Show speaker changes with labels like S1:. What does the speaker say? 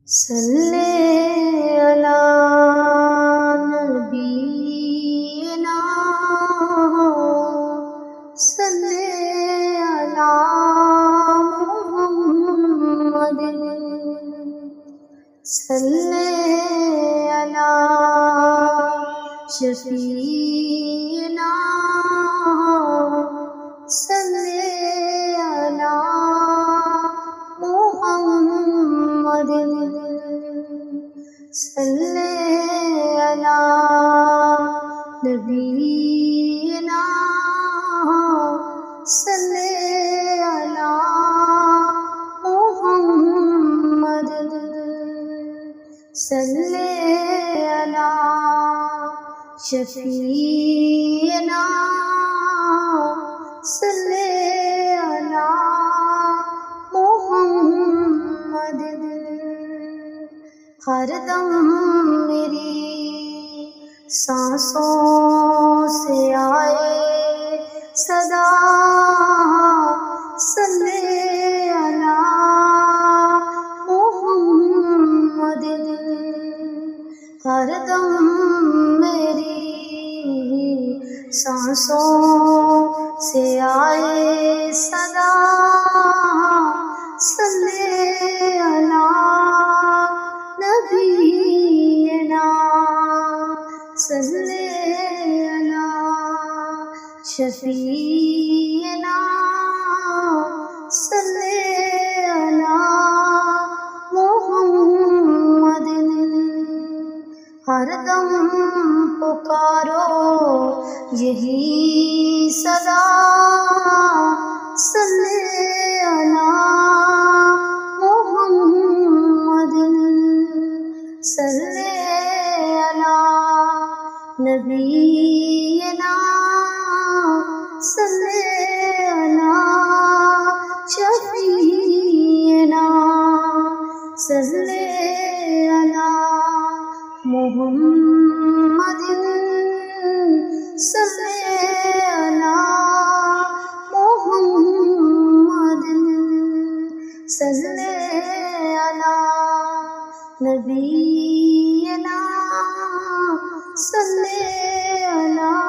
S1: صلی علی نبینا صلی علی محمد صلی علی شفیعنا صلی علی محمد صلی علی نبینا صلی علی محمد صلی علی شفیعنا صلی علی محمد ہر دم میری سانسوں سے آئے صدا صلی علی محمد ہر دم میری سانسوں سے آئے صدا صلی علی نبینا صلی علی شفیعنا صلی علی محمد ہر دم پکارو یہی صدا صلی علی محمد صلی علی نبینا صلی علی شفیعنا صلی علی محمد صلی علی محمد صلی علی نبینا صلی علی